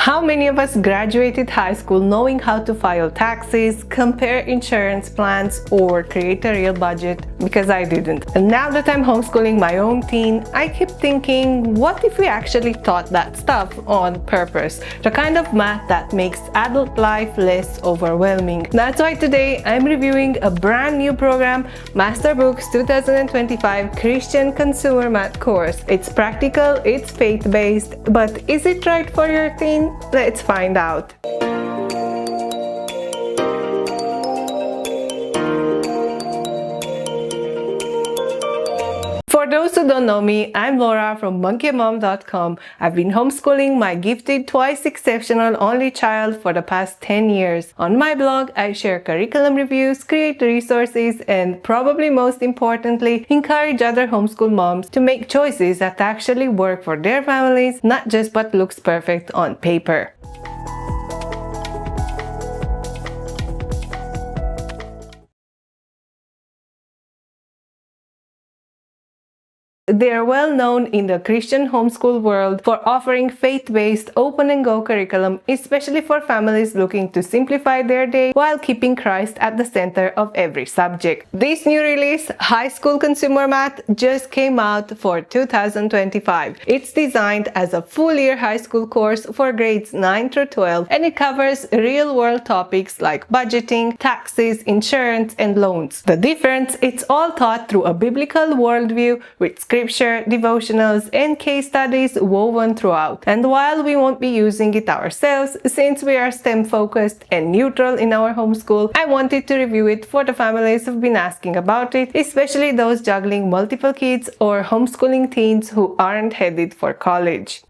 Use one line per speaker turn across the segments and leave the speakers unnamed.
How many of us graduated high school knowing how to file taxes, compare insurance plans, or create a real budget? Because I didn't. And now that I'm homeschooling my own teen, I keep thinking, what if we actually taught that stuff on purpose? The kind of math that makes adult life less overwhelming. That's why today I'm reviewing a brand new program, MasterBooks 2025 Christian Consumer Math course. It's practical, it's faith-based, but is it right for your teen? Let's find out. For those who don't know me, I'm Laura from monkeymom.com. I've been homeschooling my gifted, twice exceptional only child for the past 10 years. On my blog, I share curriculum reviews, create resources, and probably most importantly, encourage other homeschool moms to make choices that actually work for their families, not just what looks perfect on paper. They are well known in the Christian homeschool world for offering faith-based open and go curriculum, especially for families looking to simplify their day while keeping Christ at the center of every subject. This new release, High School Consumer Math, just came out for 2025. It's designed as a full-year high school course for grades 9 through 12, and it covers real-world topics like budgeting, taxes, insurance, and loans. The difference, it's all taught through a biblical worldview with scripture, devotionals, and case studies woven throughout. And while we won't be using it ourselves, since we are STEM focused and neutral in our homeschool, I wanted to review it for the families who've been asking about it, especially those juggling multiple kids or homeschooling teens who aren't headed for college.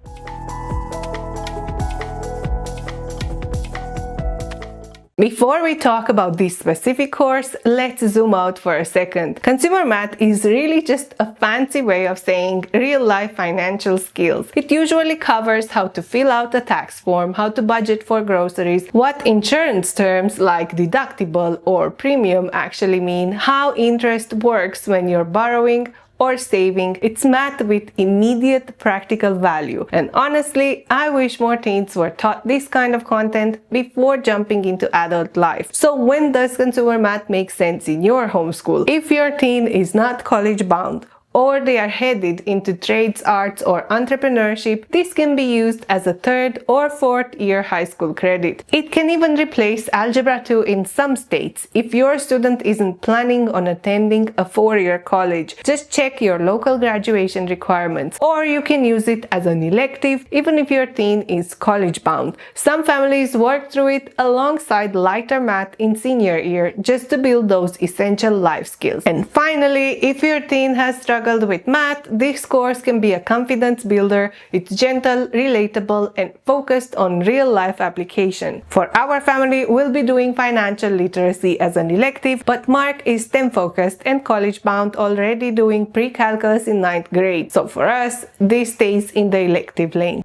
Before we talk about this specific course, let's zoom out for a second. Consumer math is really just a fancy way of saying real-life financial skills. It usually covers how to fill out a tax form, how to budget for groceries, what insurance terms like deductible or premium actually mean, how interest works when you're borrowing or saving. It's math with immediate practical value. And honestly, I wish more teens were taught this kind of content before jumping into adult life. So when does consumer math make sense in your homeschool? If your teen is not college bound, or they are headed into trades, arts, or entrepreneurship, this can be used as a third or fourth year high school credit. It can even replace Algebra 2 in some states if your student isn't planning on attending a 4-year college. Just check your local graduation requirements, or you can use it as an elective even if your teen is college bound. Some families work through it alongside lighter math in senior year just to build those essential life skills. And finally, if your teen has struggled with math, this course can be a confidence builder. It's gentle, relatable, and focused on real-life application. For our family, we'll be doing financial literacy as an elective, but Mark is STEM-focused and college-bound, already doing pre-calculus in 9th grade. So for us, this stays in the elective lane.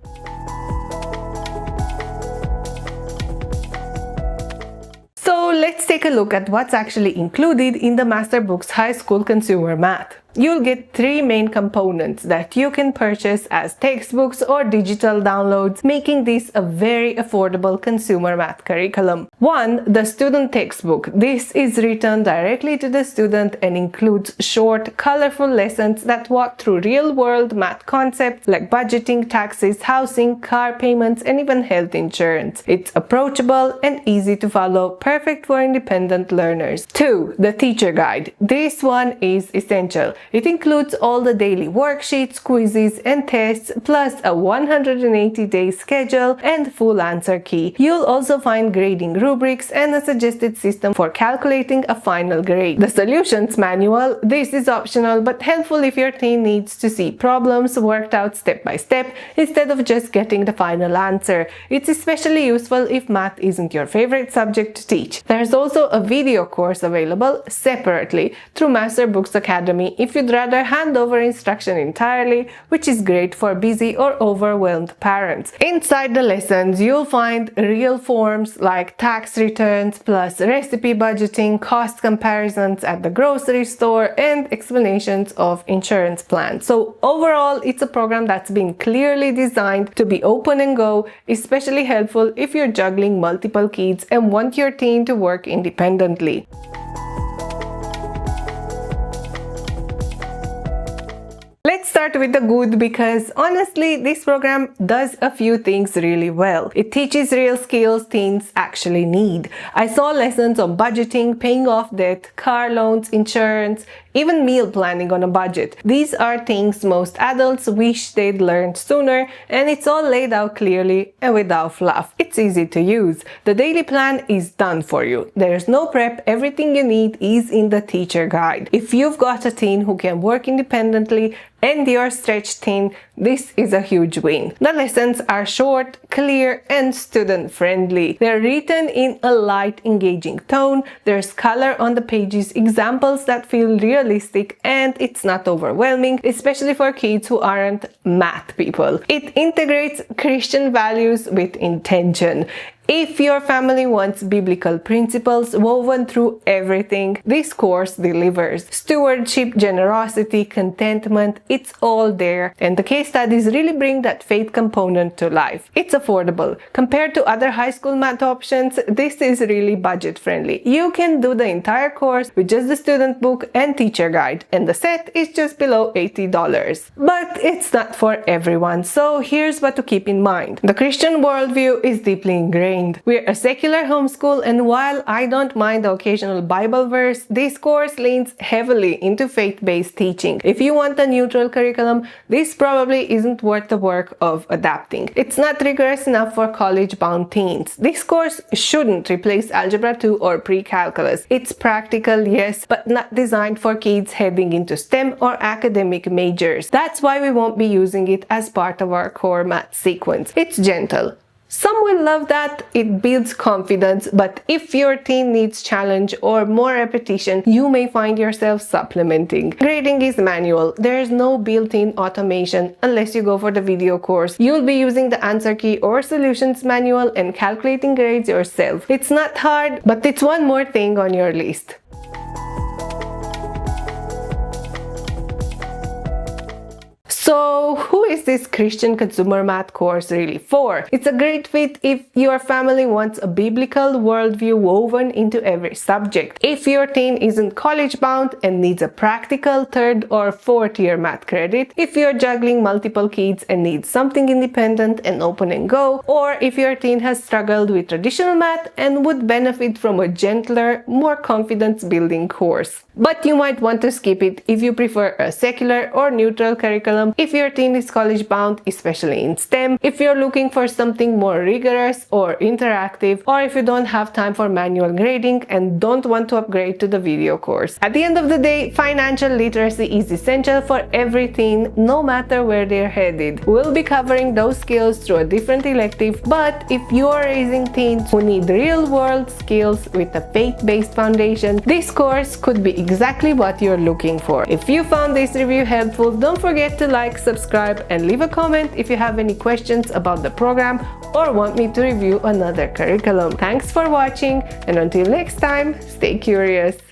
So let's take a look at what's actually included in the MasterBooks High School Consumer Math. You'll get 3 main components that you can purchase as textbooks or digital downloads, making this a very affordable consumer math curriculum. 1. The student textbook. This is written directly to the student and includes short, colorful lessons that walk through real-world math concepts like budgeting, taxes, housing, car payments, and even health insurance. It's approachable and easy to follow, perfect for independent learners. 2. The teacher guide. This one is essential. It includes all the daily worksheets, quizzes, and tests, plus a 180-day schedule and full answer key. You'll also find grading rubrics and a suggested system for calculating a final grade. The solutions manual. This is optional but helpful if your teen needs to see problems worked out step by step instead of just getting the final answer. It's especially useful if math isn't your favorite subject to teach. There's also a video course available separately through MasterBooks Academy if you'd rather hand over instruction entirely, which is great for busy or overwhelmed parents. Inside the lessons, you'll find real forms like tax returns, plus recipe budgeting, cost comparisons at the grocery store, and explanations of insurance plans. So overall, it's a program that's been clearly designed to be open and go, especially helpful if you're juggling multiple kids and want your teen to work independently. Let's start with the good, because honestly, this program does a few things really well. It teaches real skills teens actually need. I saw lessons on budgeting, paying off debt, car loans, insurance, even meal planning on a budget. These are things most adults wish they'd learned sooner, and it's all laid out clearly and without fluff. It's easy to use. The daily plan is done for you. There's no prep, everything you need is in the teacher guide. If you've got a teen who can work independently and you're stretched teen, this is a huge win. The lessons are short, clear, and student-friendly. They're written in a light, engaging tone. There's color on the pages, examples that feel realistic, and it's not overwhelming, especially for kids who aren't math people. It integrates Christian values with intention. If your family wants biblical principles woven through everything, this course delivers. Stewardship, generosity, contentment, it's all there. And the case studies really bring that faith component to life. It's affordable. Compared to other high school math options, this is really budget friendly. You can do the entire course with just the student book and teacher guide, and the set is just below $80. But it's not for everyone, so here's what to keep in mind. The Christian worldview is deeply ingrained. We're a secular homeschool, and while I don't mind the occasional Bible verse, this course leans heavily into faith-based teaching. If you want a neutral curriculum, this probably isn't worth the work of adapting. It's not rigorous enough for college-bound teens. This course shouldn't replace Algebra 2 or pre-calculus. It's practical, yes, but not designed for kids heading into STEM or academic majors. That's why we won't be using it as part of our core math sequence. It's gentle. Some will love that it builds confidence, but if your teen needs challenge or more repetition, you may find yourself supplementing. Grading is manual. There's no built-in automation unless you go for the video course. You'll be using the answer key or solutions manual and calculating grades yourself. It's not hard, but it's one more thing on your list. So, who is this Christian consumer math course really for? It's a great fit if your family wants a biblical worldview woven into every subject. If your teen isn't college bound and needs a practical third or fourth year math credit, if you're juggling multiple kids and needs something independent and open and go, or if your teen has struggled with traditional math and would benefit from a gentler, more confidence building course. But you might want to skip it if you prefer a secular or neutral curriculum, if your teen is college bound, especially in STEM, if you're looking for something more rigorous or interactive, or if you don't have time for manual grading and don't want to upgrade to the video course. At the end of the day, financial literacy is essential for every teen, no matter where they're headed. We'll be covering those skills through a different elective, but if you're raising teens who need real-world skills with a faith-based foundation, this course could be exactly what you're looking for. If you found this review helpful, don't forget to like, subscribe, and leave a comment if you have any questions about the program or want me to review another curriculum. Thanks for watching, and until next time, stay curious.